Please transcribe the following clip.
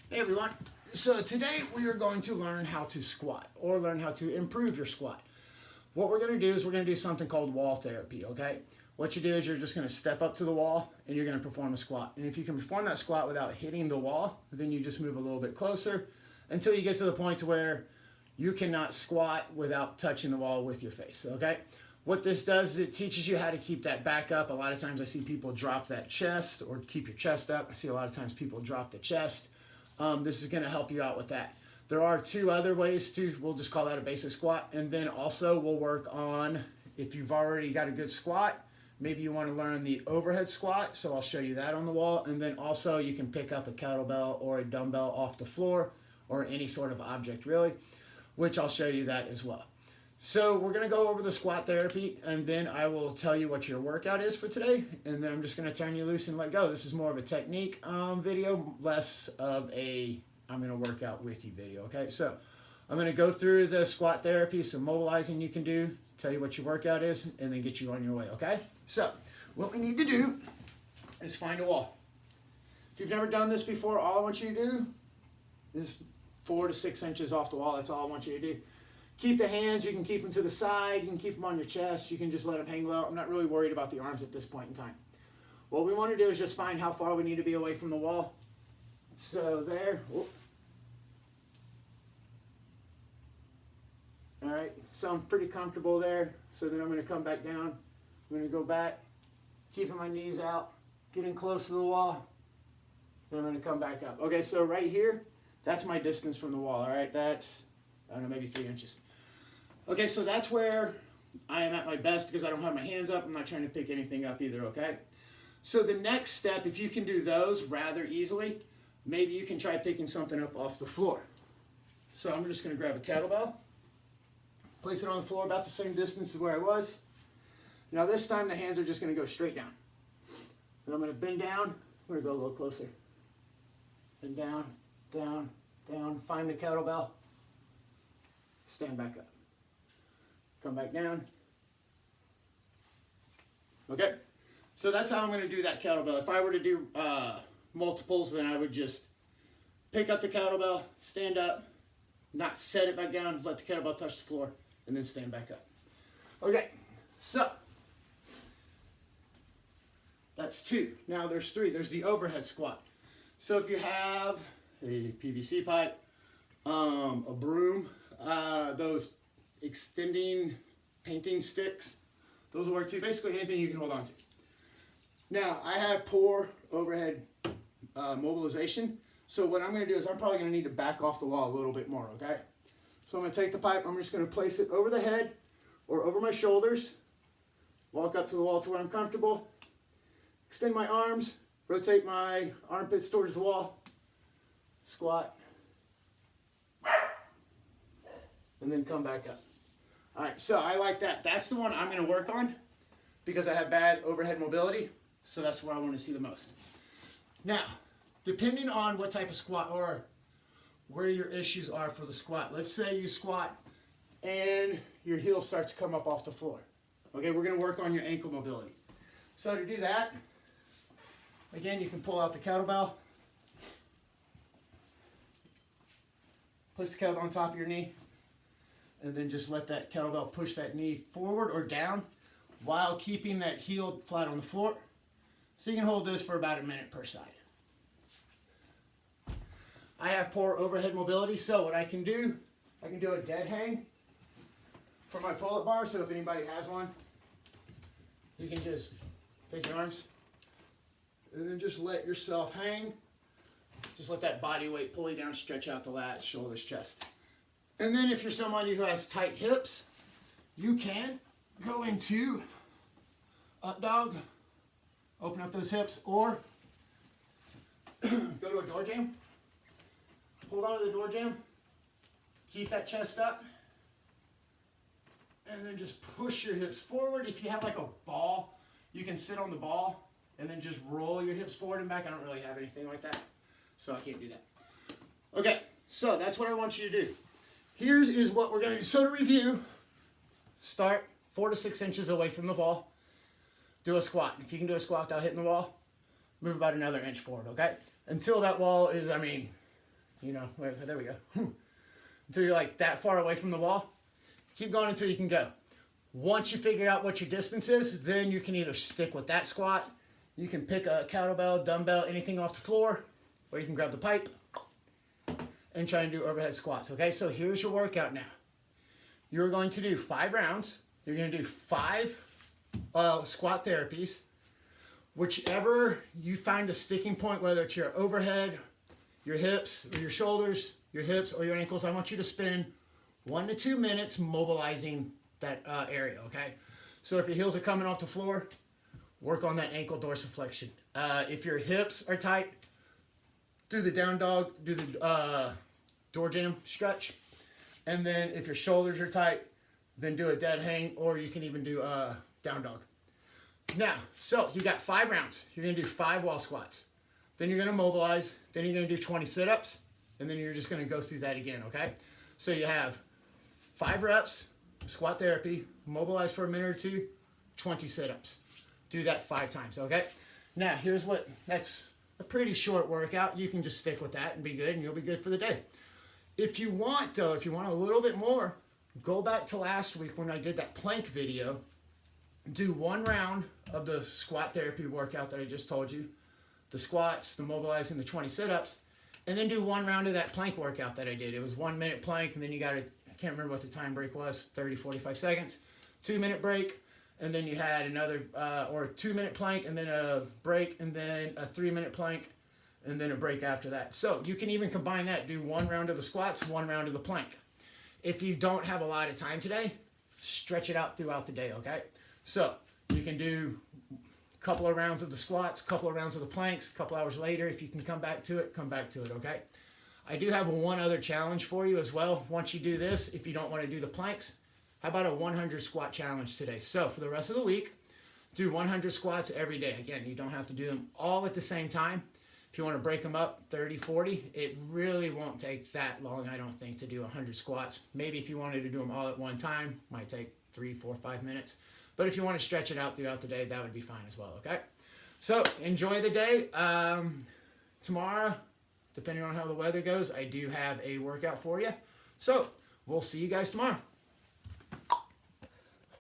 Hey everyone. So today we are going to learn how to squat or learn how to improve your squat. What we're going to do is we're going to do something called wall therapy, okay? What you do is you're just going to step up to the wall and you're going to perform a squat. And if you can perform that squat without hitting the wall, then you just move a little bit closer until you get to the point to where you cannot squat without touching the wall with your face, okay? What this does is it teaches you how to keep that back up. A lot of times I see people drop that chest or keep your chest up. I see a lot of times people drop the chest. This is going to help you out with that. There are two other ways to, we'll just call that a basic squat. And then also we'll work on, if you've already got a good squat, maybe you want to learn the overhead squat. So I'll show you that on the wall. And then also you can pick up a kettlebell or a dumbbell off the floor or any sort of object really, which I'll show you that as well. So we're going to go over the squat therapy and then I will tell you what your workout is for today. And then I'm just going to turn you loose and let go. This is more of a technique video, less of a I'm going to work out with you video. Okay, so I'm going to go through the squat therapy, some mobilizing you can do, tell you what your workout is, and then get you on your way. Okay, so what we need to do is find a wall. If you've never done this before, all I want you to do is 4 to 6 inches off the wall. That's all I want you to do. Keep the hands, you can keep them to the side, you can keep them on your chest, you can just let them hang low. I'm not really worried about the arms at this point in time. What we want to do is just find how far we need to be away from the wall. So there. Whoop. All right, so I'm pretty comfortable there. So then I'm going to come back down. I'm going to go back, keeping my knees out, getting close to the wall. Then I'm going to come back up. Okay, so right here, that's my distance from the wall. All right, that's, I don't know, maybe 3 inches. Okay, so that's where I am at my best because I don't have my hands up. I'm not trying to pick anything up either, okay? So the next step, if you can do those rather easily, maybe you can try picking something up off the floor. So I'm just going to grab a kettlebell, place it on the floor about the same distance as where I was. Now this time the hands are just going to go straight down. And I'm going to bend down. I'm going to go a little closer. Bend down, down, down. Find the kettlebell. Stand back up. Come back down. Okay, so that's how I'm going to do that kettlebell. If I were to do multiples, then I would just pick up the kettlebell, stand up, not set it back down, let the kettlebell touch the floor, and then stand back up. Okay, so that's 2. Now there's 3. There's the overhead squat. So if you have a PVC pipe, a broom, those extending painting sticks, those will work too. Basically anything you can hold on to. Now I have poor overhead mobilization, so what I'm going to do is I'm probably going to need to back off the wall a little bit more, okay? So I'm going to take the pipe, I'm just going to place it over the head or over my shoulders, walk up to the wall to where I'm comfortable, extend my arms, rotate my armpits towards the wall, squat, and then come back up. All right, so I like that. That's the one I'm going to work on because I have bad overhead mobility, so that's where I want to see the most. Now, depending on what type of squat or where your issues are for the squat, let's say you squat and your heel starts to come up off the floor. Okay, we're going to work on your ankle mobility. So to do that, again, you can pull out the kettlebell, place the kettlebell on top of your knee, and then just let that kettlebell push that knee forward or down while keeping that heel flat on the floor. So you can hold this for about a minute per side. I have poor overhead mobility, so what I can do a dead hang for my pull-up bar. So if anybody has one, you can just take your arms and then just let yourself hang. Just let that body weight pull you down, stretch out the lats, shoulders, chest. And then if you're somebody who has tight hips, you can go into up dog, open up those hips, or go to a door jam. Hold on to the door jam, keep that chest up, and then just push your hips forward. If you have like a ball, you can sit on the ball and then just roll your hips forward and back. I don't really have anything like that, so I can't do that. Okay, so that's what I want you to do. Here's is what we're going to do. So to review, start 4 to 6 inches away from the wall. Do a squat. If you can do a squat without hitting the wall, move about another inch forward, okay? Until that wall is, You know, there we go. Until you're like that far away from the wall. Keep going until you can go. Once you figure out what your distance is, then you can either stick with that squat, you can pick a kettlebell, dumbbell, anything off the floor, or you can grab the pipe and try and do overhead squats. Okay, so here's your workout now. You're going to do 5 rounds. You're going to do 5 squat therapies. Whichever you find a sticking point, whether it's your overhead, your hips, or your shoulders, your hips, or your ankles, I want you to spend 1 to 2 minutes mobilizing that area, okay? So if your heels are coming off the floor, work on that ankle dorsiflexion. If your hips are tight, do the down dog, do the door jam stretch. And then if your shoulders are tight, then do a dead hang, or you can even do down dog. Now, so you got 5 rounds. You're gonna do 5 wall squats. Then you're gonna mobilize, then you're gonna do 20 sit-ups, and then you're just gonna go through that again, okay? So you have 5 reps, squat therapy, mobilize for a minute or 2, 20 sit-ups. Do that 5 times, okay? Now, that's a pretty short workout. You can just stick with that and be good, and you'll be good for the day. If you want, though, if you want a little bit more, go back to last week when I did that plank video. Do 1 round of the squat therapy workout that I just told you. The squats, the mobilizing, the 20 sit-ups. And then do 1 round of that plank workout that I did. It was 1 minute plank, and then you got I can't remember what the time break was, 30, 45 seconds. 2-minute break, and then you had another, or 2-minute plank, and then a break, and then a 3-minute plank, and then a break after that. So you can even combine that. Do 1 round of the squats, 1 round of the plank. If you don't have a lot of time today, stretch it out throughout the day, okay? So you can do a couple of rounds of the squats, a couple of rounds of the planks, a couple hours later. If you can come back to it, okay? I do have one other challenge for you as well. Once you do this, if you don't want to do the planks, how about a 100 squat challenge today? So for the rest of the week, do 100 squats every day. Again, you don't have to do them all at the same time. If you want to break them up, 30, 40, it really won't take that long, I don't think, to do 100 squats. Maybe if you wanted to do them all at one time, might take 3, 4, 5 minutes. But if you want to stretch it out throughout the day, that would be fine as well, okay? So enjoy the day. Tomorrow, depending on how the weather goes, I do have a workout for you. So we'll see you guys tomorrow.